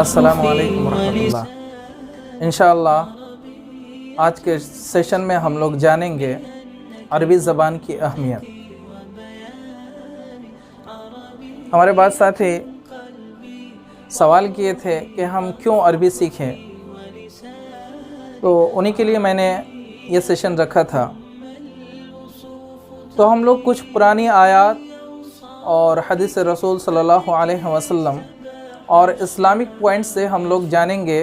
अस्सलामु अलैकुम वरहमतुल्लाह। इंशाअल्लाह आज के सेशन में हम लोग जानेंगे अरबी ज़बान की अहमियत। हमारे बाद साथी सवाल किए थे कि हम क्यों अरबी सीखें, तो उन्हीं के लिए मैंने ये सेशन रखा था। तो हम लोग कुछ पुरानी आयत और हदीस रसूल सल्लल्लाहु अलैहि वसल्लम और इस्लामिक पॉइंट से हम लोग जानेंगे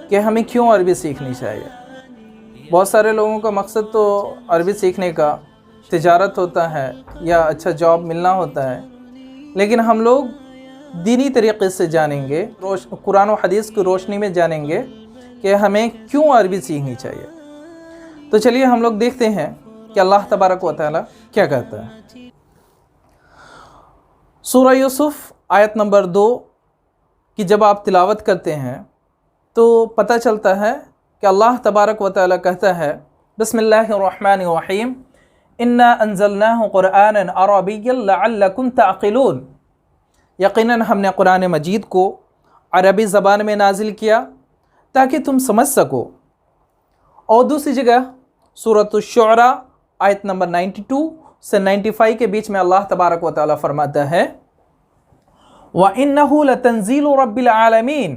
कि हमें क्यों अरबी सीखनी चाहिए। बहुत सारे लोगों का मकसद तो अरबी सीखने का तिजारत होता है या अच्छा जॉब मिलना होता है, लेकिन हम लोग दीनी तरीक़े से जानेंगे, कुरान और हदीस की रोशनी में जानेंगे कि हमें क्यों अरबी सीखनी चाहिए। तो चलिए हम लोग देखते हैं कि अल्लाह तबारक व तआला क्या कहता है। सूरह यूसुफ आयत नंबर 2 की जब आप तिलावत करते हैं तो पता चलता है कि अल्लाह तबारक व तआला कहता है, बिस्मिल्लाहिर्रहमानिर्रहीम, इन्ना अंज़लनाहु क़ुरआनन अरबिय्यन लअल्लकुम तअक़िलून। यकीनन हमने कुरान मजीद को अरबी ज़बान में नाजिल किया ताकि तुम समझ सको। और दूसरी जगह सूरत शुअरा आयत नंबर 92 से 95 के बीच में अल्लाह तबारक व तआला फरमाता है, व इन्नहु लतंज़ीलु रब्बिल आलमीन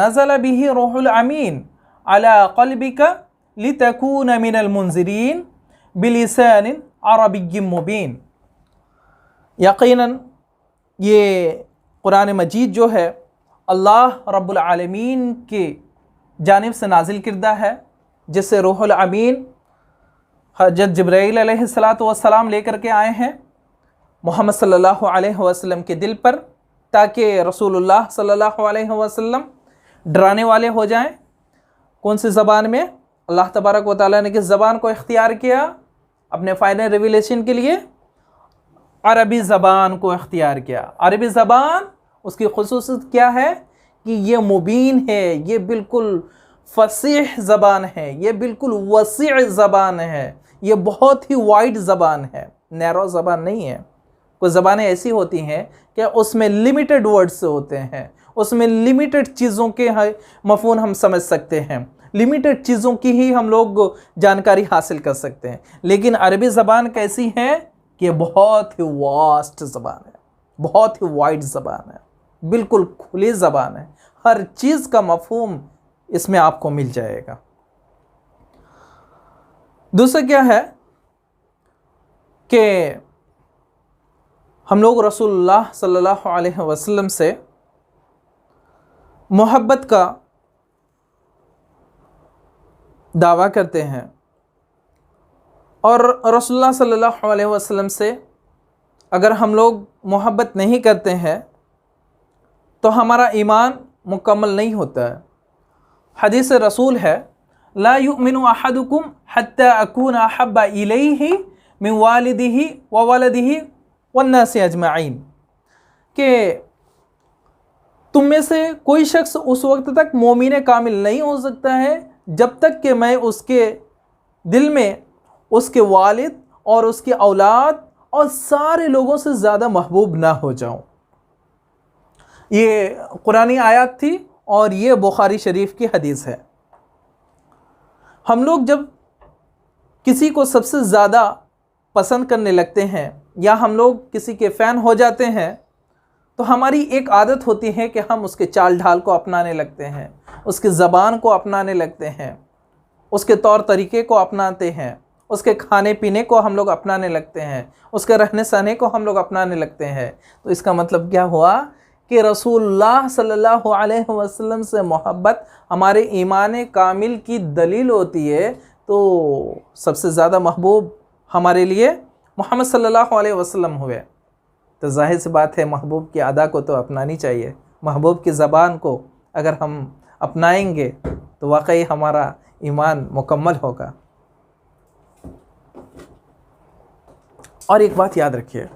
नज़ल बिही रूहुल अमीन अला क़ल्बिका लितकून मिनल मुनज़िरीन बिलिसानिन अरबिय्यिन मुबीन। यकीनन ये कुरान मजीद जो है अल्लाह रब्बुल आलमीन के जानिब से नाजिल किरदा है, जिससे रूहुल अमीन हज़रत जिब्राईल अलैहिस्सलातु वस्सलाम लेकर के आए हैं मोहम्मद सल्लल्लाहु अलैहि वसल्लम के दिल पर, ताकि रसूलुल्लाह सल्लल्लाहु अलैहि वसल्लम डराने वाले हो जाएं। कौन सी ज़बान में? अल्लाह तबारक व तआला ने किस ज़बान को इख्तियार किया अपने फाइनल रिवीलेशन के लिए? अरबी ज़बान को इख्तियार किया। अरबी ज़बान उसकी खुसूसियत क्या है कि ये मुबीन है, ये बिल्कुल फसीह ज़बान है, ये बिल्कुल वसीअ ज़बान है, ये बहुत ही वाइड ज़बान है, नैरो ज़बान नहीं है। कुछ ज़बानें ऐसी होती हैं कि उसमें लिमिटेड वर्ड्स होते हैं, उसमें लिमिटेड चीज़ों के मफ़हूम हम समझ सकते हैं, लिमिटेड चीज़ों की ही हम लोग जानकारी हासिल कर सकते हैं। लेकिन अरबी ज़बान कैसी है कि बहुत ही वास्ट ज़बान है, बहुत ही वाइड ज़बान है, बिल्कुल खुली ज़बान है, हर चीज़ का मफ़हूम इसमें आपको मिल जाएगा। दूसरा क्या है कि हम लोग रसूलुल्लाह सल्लल्लाहु अलैहि वसल्लम से मोहब्बत का दावा करते हैं, और रसूलुल्लाह सल्लल्लाहु अलैहि वसल्लम से अगर हम लोग मोहब्बत नहीं करते हैं तो हमारा ईमान मुकम्मल नहीं होता है। हदीस रसूल है, ला युमिनु अहदुकुम हत्ता अकून अहब्बा इलैहि मिन वालिदिही व वलदिही वन्नासि अजमाइन, कि तुम में से कोई शख्स उस वक्त तक मोमिन कामिल नहीं हो सकता है जब तक कि मैं उसके दिल में उसके वालिद और उसकी औलाद और सारे लोगों से ज़्यादा महबूब ना हो जाऊं। ये कुरानी आयत थी और ये बुखारी शरीफ की हदीस है। हम लोग जब किसी को सबसे ज़्यादा पसंद करने लगते हैं या हम लोग किसी के फ़ैन हो जाते हैं तो हमारी एक आदत होती है कि हम उसके चाल ढाल को अपनाने लगते हैं, उसकी ज़बान को अपनाने लगते हैं, उसके तौर तरीक़े को अपनाते हैं, उसके खाने पीने को हम लोग अपनाने लगते हैं, उसके रहने सहने को हम लोग अपनाने लगते हैं। तो इसका मतलब क्या हुआ कि रसूलुल्लाह सल्लल्लाहु अलैहि वसल्लम से मोहब्बत हमारे ईमान कामिल की दलील होती है। तो सबसे ज़्यादा महबूब हमारे लिए मोहम्मद सल्लल्लाहु अलैहि वसल्लम हुए। तो जाहिर सी बात है महबूब की अदा को तो अपनानी चाहिए। महबूब की ज़बान को अगर हम अपनाएंगे तो वाकई हमारा ईमान मुकम्मल होगा। और एक बात याद रखिए,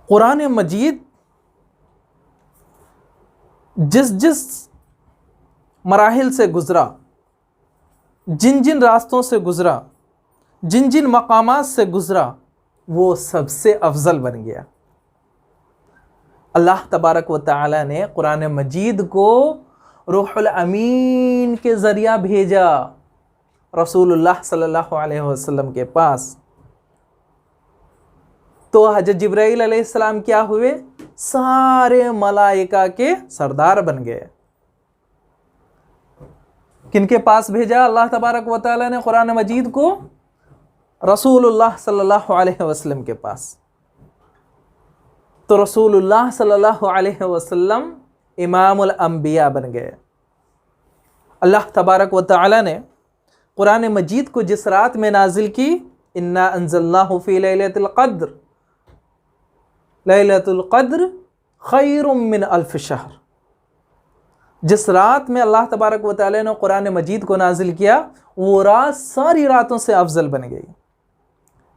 कुरान मजीद जिस जिस मराहिल से गुज़रा, जिन जिन रास्तों से गुज़रा, जिन जिन मकामात से गुज़रा, वो सबसे अफजल बन गया। अल्लाह तबारक व तआला ने कुरान मजीद को रूहुल अमीन के ज़रिया भेजा रसूलुल्लाह सल्लल्लाहु अलैहि वसल्लम के पास। तो हज़रत जिब्राईल अलैहिस्सलाम क्या हुए? सारे मलाइका के सरदार बन गए। किनके पास भेजा अल्लाह तबारक व तआला ने कुरान मजीद को? रसूलुल्लाह सल्लल्लाहु अलैहि वसल्लम के पास। तो रसूलुल्लाह सल्लल्लाहु अलैहि वसल्लम इमामुल अंबिया बन गए। अल्लाह तबारक व तआला ने कुरान मजीद को जिस रात में नाजिल की, इन्ना अंज़लनाहु फी लैलतिल क़द्र, लैलतुल क़द्र खैरुम मिन अल्फ शहर, जिस रात में अल्लाह तबारक व तआला ने कुरान मजीद को नाजिल किया, वो रात सारी रातों से अफजल बन गई।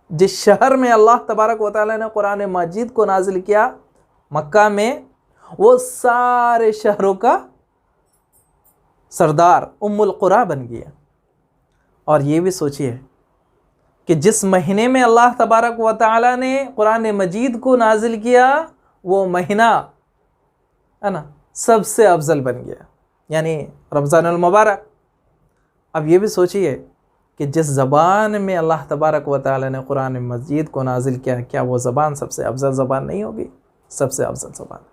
जिस शहर में अल्लाह तबारक व तआला ने कुरान मजीद को नाजिल किया, मक्का में, वो सारे शहरों का सरदार उम्मुल कुरा बन गया। और ये भी सोचिए कि जिस महीने में अल्लाह तबारक व तआला ने कुरान मजीद को नाजिल किया, वो महीना है ना सबसे अफजल बन गया, यानी रमज़ानुल मुबारक। अब ये भी सोचिए कि जिस ज़बान में अल्लाह तबारक व तआला ने कुरान मजीद को नाजिल किया, क्या वो ज़बान सबसे अफजल ज़बान नहीं होगी? सबसे अफजल ज़बान।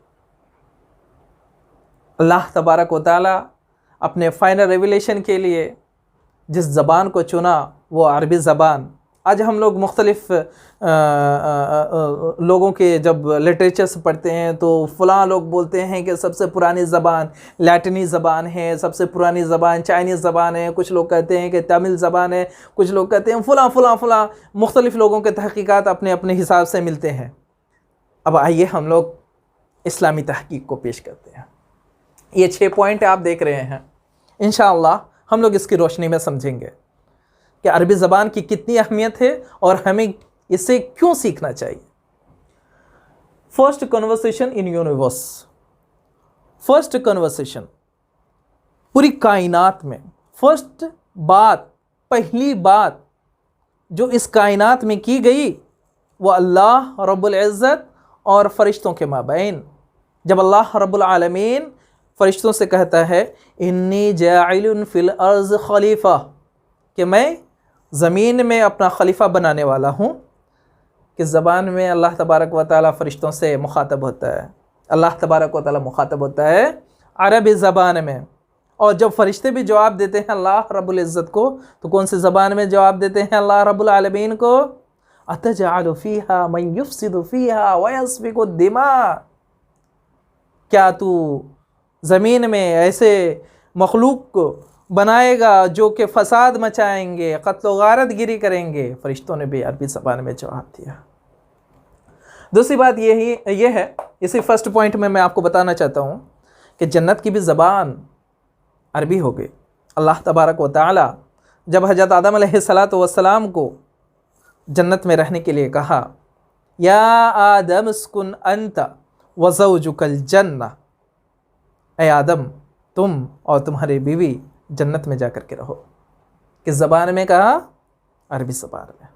अल्लाह तबारक व तआला अपने फाइनल रेवलेशन के लिए जिस ज़बान को चुना, वो अरबी ज़बान। आज हम लोग मुख्तलिफ़ लोगों के जब लिटरेचर्स पढ़ते हैं तो फ़लाँ लोग बोलते हैं कि सबसे पुरानी ज़बान लैटिनी ज़बान है, सबसे पुरानी ज़बान चाइनीज़ ज़बान है, कुछ लोग कहते हैं कि तमिल ज़बान है, कुछ लोग कहते हैं फ़लाँ मुख्तलिफ़ लोगों के तहक़ीक़ात अपने अपने हिसाब से मिलते हैं। अब आइए हम लोग इस्लामी तहक़ीक़ को पेश करते हैं। ये 6 पॉइंट आप देख रहे हैं, इंशाअल्लाह हम लोग इसकी रोशनी में समझेंगे कि अरबी ज़बान की कितनी अहमियत है और हमें इसे क्यों सीखना चाहिए। First conversation in universe, first conversation पूरी कायनात में, फर्स्ट बात, पहली बात जो इस कायनात में की गई, वो अल्लाह रब्बुल इज़्ज़त और फ़रिश्तों के माबैन। जब अल्लाह रब्बुल आलमीन फ़रिश्तों से कहता है, इन्नी जाइलुन फ़िल अर्ज़ खलीफ़ा, कि मैं ज़मीन में अपना खलीफा बनाने वाला हूँ। किस ज़बान में अल्लाह तबारक व तआला फ़रिश्तों से मुखातब होता है? अल्लाह तबारक व तआला मुखातब होता है अरबी ज़बान में। और जब फ़रिश्ते भी जवाब देते हैं अल्लाह रब्बुल इज़्ज़त को, तो कौन सी ज़बान में जवाब देते हैं अल्लाह रब्बुल आलमीन को? अतजअलु फ़ीहा मन युफ़्सिदु फ़ीहा व यस्फ़िकु दिमा, क्या तू ज़मीन में ऐसे मखलूक को बनाएगा जो कि फ़साद मचाएंगे, क़त्ल व गारत गिरी करेंगे? फ़रिश्तों ने भी अरबी ज़बान में जवाब दिया। दूसरी बात ये है, इसी फर्स्ट पॉइंट में मैं आपको बताना चाहता हूँ कि जन्नत की भी ज़बान अरबी हो गई। अल्लाह तबारक व तआला जब हज़रत आदम अलैहिस्सलातु वस्सलाम को जन्नत में रहने के लिए कहा, या आदम उस्कुन अंत व ज़ौजुकल जन्नह, ऐ आदम तुम और तुम्हारी बीवी जन्नत में जाकर के रहो। किस ज़बान में कहा? अरबी ज़बान में।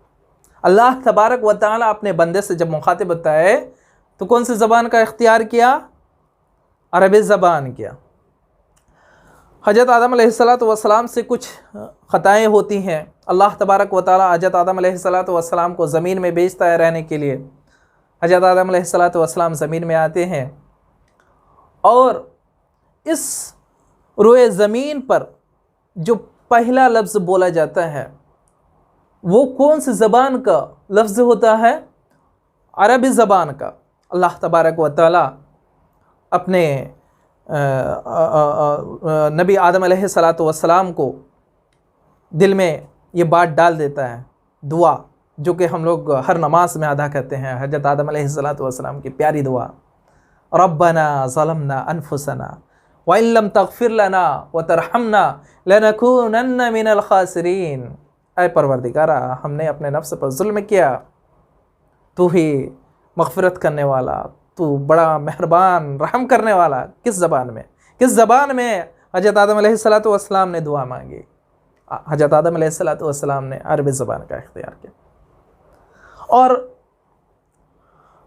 अल्लाह तबारक व तआला अपने बंदे से जब मुखातिब होता है तो कौन सी ज़बान का इख्तियार किया? अरबी ज़बान किया। हज़रत आदम अलैहिस्सलातु वस्सलाम से कुछ ख़ताएँ होती हैं। अल्लाह तबारक व तआला हज़रत आदम अलैहिस्सलातु वस्सलाम को ज़मीन में भेजता है रहने के लिए। हज़रत आदम अलैहिस्सलातु वस्सलाम ज़मीन में आते हैं और इस रोए ज़मीन पर जो पहला लफ्ज़ बोला जाता है वो कौन सी ज़बान का लफ्ज़ होता है? अरबी ज़बान का। अल्लाह तबारक व तआला अपने नबी आदम अलैहिस्सलातु वस्सलाम को दिल में ये बात डाल देता है, दुआ जो कि हम लोग हर नमाज में अदा करते हैं। हज़रत आदम अलैहिस्सलातु वस्सलाम की प्यारी दुआ, रब्बना ज़लमना अनफुसना व इन लम तग़फ़िर लना व तरहमना लनकूनन्न मिनल ख़ासिरीन। ऐ परवरदिगारा, हमने अपने नफ्स पर जुल्म किया, तू ही मग़फ़िरत करने वाला, तू बड़ा मेहरबान रहम करने वाला। किस ज़बान में? किस ज़बान में हज़रत आदम अलैहिस्सलातु वस्सलाम ने दुआ मांगी? हज़रत आदम अलैहिस्सलातु वस्सलाम ने अरबी ज़बान का इख्तियार किया। और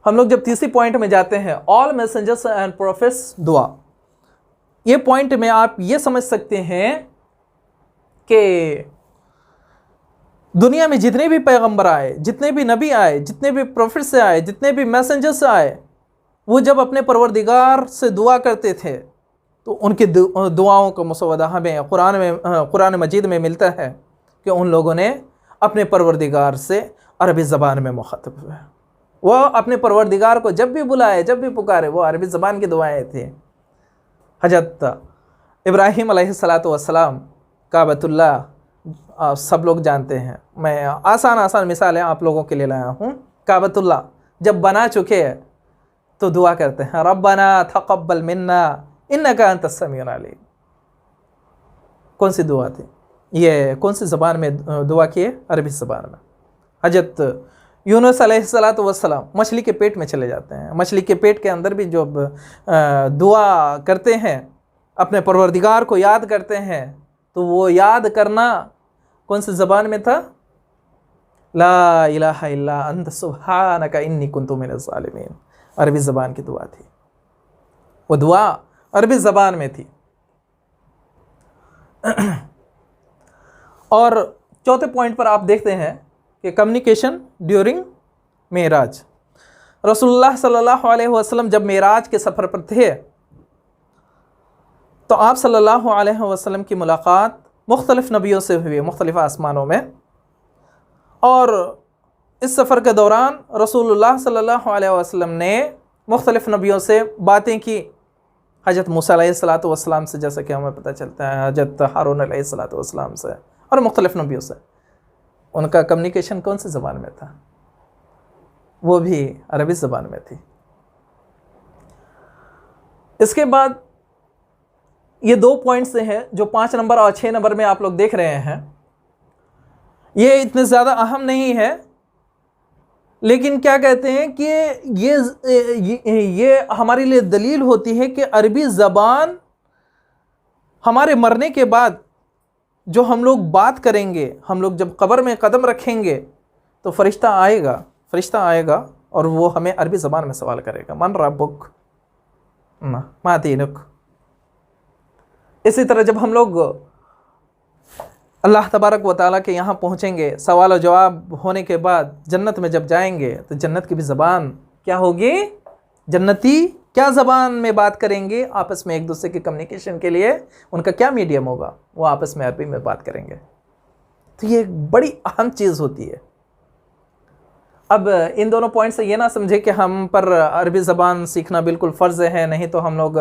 हम लोग जब तीसरी पॉइंट में जाते हैं, ऑल मैसेंजर्स एंड प्रोफेट्स दुआ, ये पॉइंट में आप ये समझ सकते हैं कि दुनिया में जितने भी पैगंबर आए, जितने भी नबी आए, जितने भी प्रोफेट्स आए, जितने भी मैसेंजर्स आए, वो जब अपने परवरदिगार से दुआ करते थे तो उनकी दुआओं का मुसवदा हमें कुरान मजीद में मिलता है कि उन लोगों ने अपने परवरदिगार से अरबी ज़बान में मुखातब हुए। वह अपने परवरदिगार को जब भी बुलाए, जब भी पुकारे, वो अरबी ज़बान की दुआएं थी। हज़रत इब्राहीम अलैहिस्सलातु वस्सलाम, काबतुल्लाह सब लोग जानते हैं, मैं आसान मिसालें आप लोगों के लिए लाया हूँ। काबतुल्लाह जब बना चुके हैं तो दुआ करते हैं, रब्बना तक़ब्बल मिन्ना इन्नका अंतस समीउल अलीम। कौन सी दुआ थी ये? कौन सी ज़बान में दुआ किए? अरबी ज़बान में। हज़रत यूनुस अलैहिस्सलातु वस्सलाम मछली के पेट में चले जाते हैं, मछली के पेट के अंदर भी जो दुआ करते हैं, अपने परवरदिगार को याद करते हैं, तो वो याद करना कौन सी ज़बान में था? ला इलाहा इल्ला अंत सुब्हानका इन्नी कुन्तु मिनज़ ज़ालिमीन। अरबी ज़बान की दुआ थी, वो दुआ अरबी ज़बान में थी। और चौथे पॉइंट पर आप देखते हैं कि कम्युनिकेशन ड्यूरिंग मेराज। रसूलुल्लाह सल्लल्लाहु अलैहि वसल्लम जब मेराज के सफ़र पर थे तो आप सल्लल्लाहु अलैहि वसल्लम की मुलाकात मुख्तलिफ़ नबियों से हुई, मुख्तलिफ़ आसमानों में। और इस सफ़र के दौरान रसूलुल्लाह सल्लल्लाहु अलैहि वसल्लम ने मुख्तलिफ़ नबियों से बातें की। हज़रत मूसा अलैहिस्सलातु वस्सलाम से, जैसा कि हमें पता चलता है, हज़रत हारून अलैहिस्सलातु वस्सलाम से, और मुख्तलिफ़ नबियों से। उनका कम्युनिकेशन कौन सी ज़बान में था? वो भी अरबी ज़बान में थी। इसके बाद ये 2 पॉइंट्स हैं जो 5 नंबर और 6 नंबर में आप लोग देख रहे हैं। ये इतने ज़्यादा अहम नहीं है, लेकिन क्या कहते हैं कि ये हमारे लिए दलील होती है कि अरबी ज़बान हमारे मरने के बाद जो हम लोग बात करेंगे, हम लोग जब कब्र में कदम रखेंगे तो फरिश्ता आएगा और वो हमें अरबी ज़बान में सवाल करेगा, मन रब्बुक मा दीनुक। इसी तरह जब हम लोग अल्लाह तबारक व तआला के यहाँ पहुँचेंगे, सवाल और जवाब होने के बाद जन्नत में जब जाएंगे तो जन्नत की भी ज़बान क्या होगी? जन्नती क्या ज़बान में बात करेंगे? आपस में एक दूसरे के कम्युनिकेशन के लिए उनका क्या मीडियम होगा? वो आपस में अरबी में बात करेंगे। तो ये एक बड़ी अहम चीज़ होती है। अब इन दोनों पॉइंट से ये ना समझे कि हम पर अरबी ज़बान सीखना बिल्कुल फ़र्ज़ है, नहीं तो हम लोग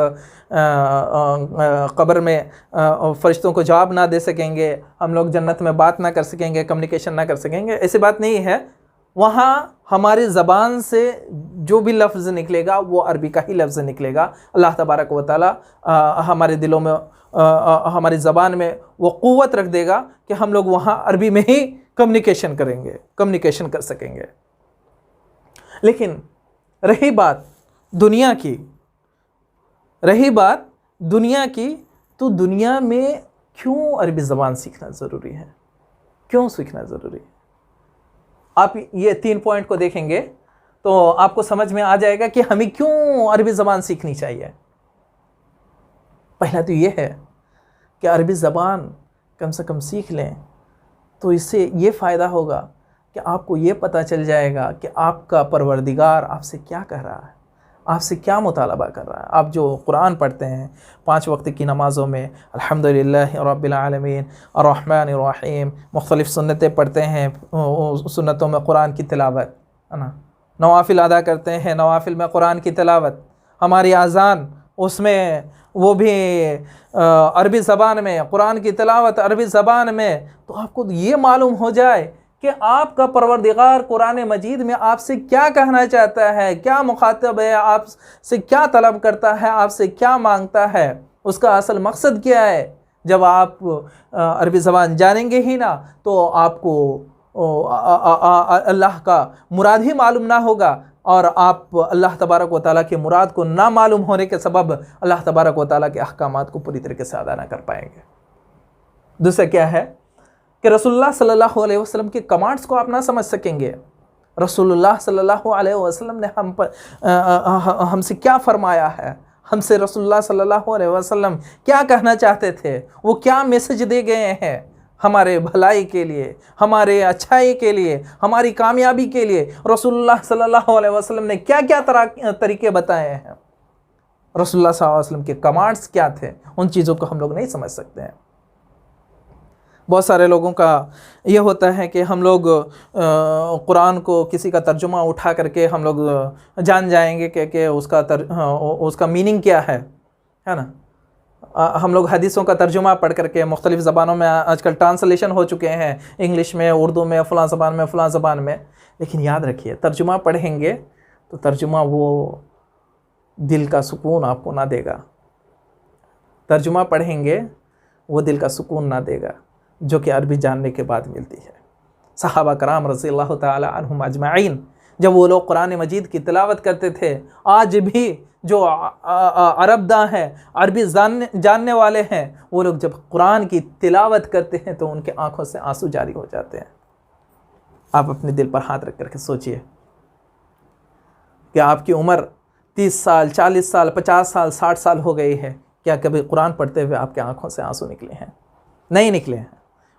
कब्र में फ़रिश्तों को जवाब ना दे सकेंगे, हम लोग जन्नत में बात ना कर सकेंगे, कम्युनिकेशन ना कर सकेंगे। ऐसी बात नहीं है। वहाँ हमारी ज़बान से जो भी लफ्ज़ निकलेगा वो अरबी का ही लफ्ज़ निकलेगा। अल्लाह तबारक व तआला हमारे दिलों में, हमारी ज़बान में वो क़ुव्वत रख देगा कि हम लोग वहाँ अरबी में ही कम्युनिकेशन कर सकेंगे। लेकिन रही बात दुनिया की, तो दुनिया में क्यों अरबी ज़बान सीखना ज़रूरी है? क्यों सीखना ज़रूरी है? आप ये 3 पॉइंट को देखेंगे तो आपको समझ में आ जाएगा कि हमें क्यों अरबी ज़बान सीखनी चाहिए। पहला तो ये है कि अरबी ज़बान कम से कम सीख लें तो इससे ये फ़ायदा होगा कि आपको ये पता चल जाएगा कि आपका परवरदिगार आपसे क्या कह रहा है, आपसे क्या मुतालबा कर रहा है। आप जो कुरान पढ़ते हैं 5 वक्त की नमाज़ों में, अल्हम्दुलिल्लाह रब्बिल आलमीन अर्रहमानिर रहीम, मुख्तलिफ़ सुन्नतें पढ़ते हैं, सुन्नतों में कुरान की तिलावत है ना, नवाफिल अदा करते हैं, नवाफिल में कुरान की तिलावत, हमारी आज़ान उसमें वो भी अरबी ज़बान में, कुरान की तिलावत अरबी ज़बान में, तो आपको ये मालूम हो जाए कि आपका परवरदिगार कुरान मजीद में आपसे क्या कहना चाहता है, क्या मुखातब है, आपसे क्या तलब करता है, आपसे क्या मांगता है, उसका असल मकसद क्या है। जब आप अरबी ज़बान जानेंगे ही ना तो आपको अल्लाह का मुराद ही मालूम ना होगा, और आप अल्लाह तबारक व तआला की मुराद को ना मालूम होने के सबब अल्लाह तबारक व तआला के अहकामात को पूरी तरीके से अदा ना कर पाएंगे। दूसरा क्या है कि रसूलुल्लाह सल्लल्लाहु अलैहि वसल्लम के कमांड्स को आप ना समझ सकेंगे। रसूलुल्लाह सल्लल्लाहु अलैहि वसल्लम ने हमसे क्या फरमाया है, हमसे रसूलुल्लाह सल्लल्लाहु अलैहि वसल्लम क्या कहना चाहते थे, वो क्या मैसेज दे गए हैं हमारे भलाई के लिए, हमारे अच्छाई के लिए, हमारी कामयाबी के लिए। रसूलुल्लाह सल्लल्लाहु अलैहि वसल्लम ने क्या क्या तरीके बताए हैं, रसूलुल्लाह सल्लल्लाहु अलैहि वसल्लम के कमांड्स क्या थे, उन चीज़ों को हम लोग नहीं समझ सकते हैं। बहुत सारे लोगों का ये होता है कि हम लोग कुरान को किसी का तर्जुमा उठा करके हम लोग जान जाएंगे कि उसका मीनिंग क्या है ना। हम लोग हदीसों का तर्जुमा पढ़ करके मुख्तलिफ़ ज़बानों में आजकल ट्रांसलेशन हो चुके हैं, इंग्लिश में, उर्दू में, फ़लाँ ज़बान में, फ़लाँ ज़बान में। लेकिन याद रखिए, तर्जुमा पढ़ेंगे तो तर्जुमा वो दिल का सुकून आपको ना देगा। तर्जुमा पढ़ेंगे वो दिल का सुकून ना देगा जो कि अरबी जानने के बाद मिलती है। सहाबा कराम रज़ियल्लाहु ताला अन्हुम अजमाइन जब वो लोग कुरान मजीद की तिलावत करते थे, आज भी जो अरबदा हैं, अरबी जानने वाले हैं, वो लोग जब कुरान की तिलावत करते हैं तो उनके आंखों से आंसू जारी हो जाते हैं। आप अपने दिल पर हाथ रख करके सोचिए कि आपकी उम्र 30 साल, 40 साल, 50 साल, 60 साल हो गई है, क्या कभी कुरान पढ़ते हुए आपके आंखों से आंसू निकले हैं? नहीं निकले हैं।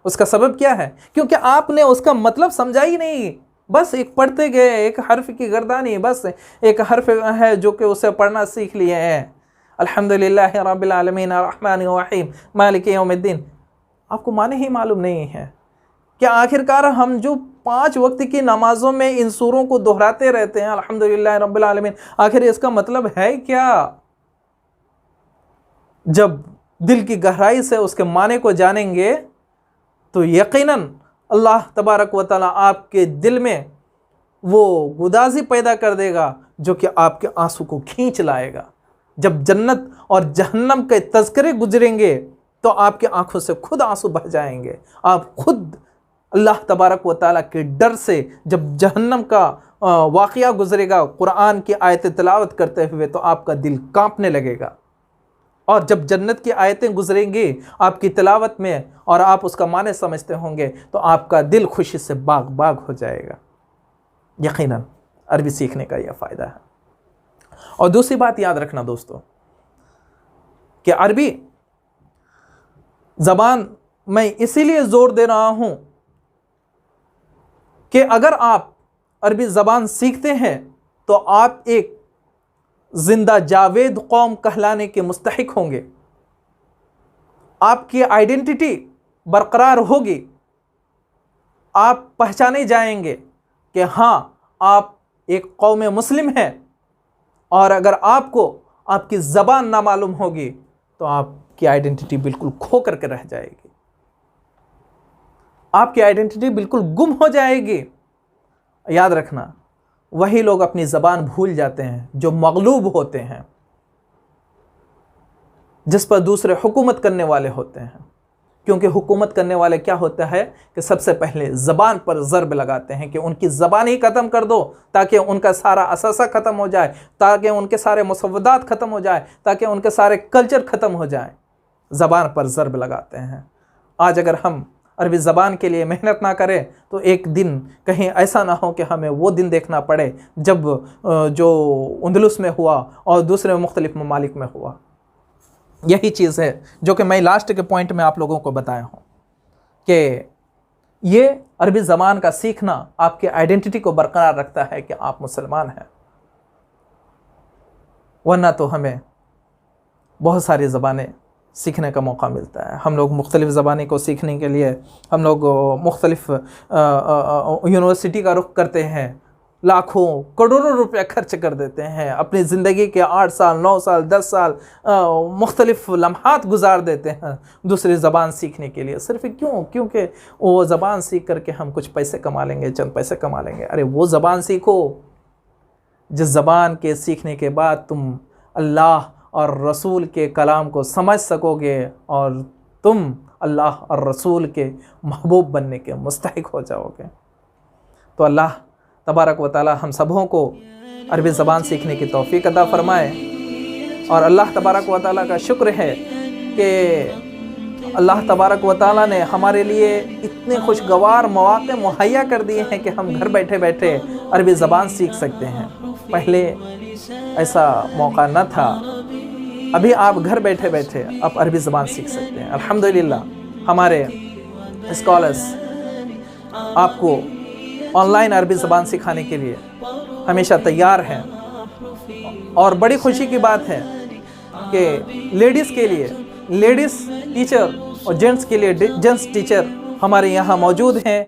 उसका सबब क्या है? क्योंकि आपने उसका मतलब समझा ही नहीं। बस एक पढ़ते गए, एक हर्फ की गर्दानी, बस एक हर्फ है जो कि उसे पढ़ना सीख लिए हैं। अल्हम्दुलिल्लाह रब्बिल आलमीन अर्रहमानिर रहीम मालिक यौमिद्दीन। आपको माने ही मालूम नहीं है कि आखिरकार हम जो 5 वक्त की नमाजों में इन सूरों को दोहराते रहते हैं, अल्हम्दुलिल्लाह रब्बिल आलमीन, आखिर इसका मतलब है क्या? जब दिल की गहराई से उसके माने को जानेंगे तो यकीनन अल्लाह तबारक व तआला आपके दिल में वो गुदाजी पैदा कर देगा जो कि आपके आंसू को खींच लाएगा। जब जन्नत और जहन्नम के तज़किरे गुजरेंगे तो आपके आंखों से खुद आंसू बह जाएंगे। आप खुद अल्लाह तबारक व तआला के डर से जब जहन्नम का वाक़या गुजरेगा कुरान की आयतें तिलावत करते हुए तो आपका दिल कांपने लगेगा। और जब जन्नत की आयतें गुजरेंगी आपकी तिलावत में और आप उसका माने समझते होंगे तो आपका दिल खुशी से बाग बाग हो जाएगा। यकीनन अरबी सीखने का यह फ़ायदा है। और दूसरी बात याद रखना दोस्तों कि अरबी ज़बान मैं इसीलिए ज़ोर दे रहा हूँ कि अगर आप अरबी ज़बान सीखते हैं तो आप एक जिंदा जावेद कौम कहलाने के मुस्तहिक होंगे। आपकी आइडेंटिटी बरकरार होगी। आप पहचाने जाएंगे कि हाँ, आप एक कौम मुस्लिम हैं। और अगर आपको आपकी ज़बान ना मालूम होगी तो आपकी आइडेंटिटी बिल्कुल खो करके रह जाएगी। आपकी आइडेंटिटी बिल्कुल गुम हो जाएगी। याद रखना, वही लोग अपनी ज़बान भूल जाते हैं जो मगलूब होते हैं, जिस पर दूसरे हुकूमत करने वाले होते हैं। क्योंकि हुकूमत करने वाले क्या होता है कि सबसे पहले ज़बान पर ज़रब लगाते हैं कि उनकी ज़बान ही ख़त्म कर दो ताकि उनका सारा असासा ख़त्म हो जाए, ताकि उनके सारे मुसव्वदात ख़त्म हो जाए, ताकि उनके सारे कल्चर ख़त्म हो जाए। ज़बान पर ज़रब लगाते हैं। आज अगर हम अरबी ज़बान के लिए मेहनत ना करें तो एक दिन कहीं ऐसा ना हो कि हमें वो दिन देखना पड़े जब जो अंदलुस में हुआ और दूसरे मुख्तलिफ़ ममालिक में हुआ। यही चीज़ है जो कि मैं लास्ट के पॉइंट में आप लोगों को बताया हूँ कि ये अरबी ज़बान का सीखना आपके आइडेंटिटी को बरकरार रखता है कि आप मुसलमान हैं। वरना तो हमें बहुत सारी ज़बानें सीखने का मौका मिलता है। हम लोग मुख्तलिफ़ ज़बानें को सीखने के लिए हम लोग मुख्तलिफ़ यूनिवर्सिटी का रुख करते हैं, लाखों करोड़ों रुपया खर्च कर देते हैं, अपनी ज़िंदगी के 8 साल 9 साल 10 साल मुख्तलिफ़ लम्हात गुजार देते हैं दूसरी ज़बान सीखने के लिए। सिर्फ क्यों? क्योंकि वो ज़बान सीख करके हम कुछ पैसे कमा लेंगे, चंद पैसे कमा लेंगे। अरे वो ज़बान सीखो जिस ज़बान के सीखने के बाद तुम अल्लाह और रसूल के कलाम को समझ सकोगे और तुम अल्लाह और रसूल के महबूब बनने के मुस्तहिक हो जाओगे। तो अल्लाह तबारक व तआला हम सबों को अरबी ज़बान सीखने की तौफ़ीक अता फ़रमाए। और अल्लाह तबारक व तआला का शुक्र है कि अल्लाह तबारक व तआला ने हमारे लिए इतने खुशगवार मौक़े मुहैया कर दिए हैं कि हम घर बैठे बैठे अरबी ज़बान सीख सकते हैं। पहले ऐसा मौका न था, अभी आप घर बैठे बैठे आप अरबी ज़बान सीख सकते हैं। अल्हम्दुलिल्लाह हमारे स्कॉलर्स आपको ऑनलाइन अरबी ज़बान सिखाने के लिए हमेशा तैयार हैं। और बड़ी खुशी की बात है कि लेडीज़ के लिए लेडीज़ टीचर और जेंट्स के लिए जेंट्स टीचर हमारे यहाँ मौजूद हैं।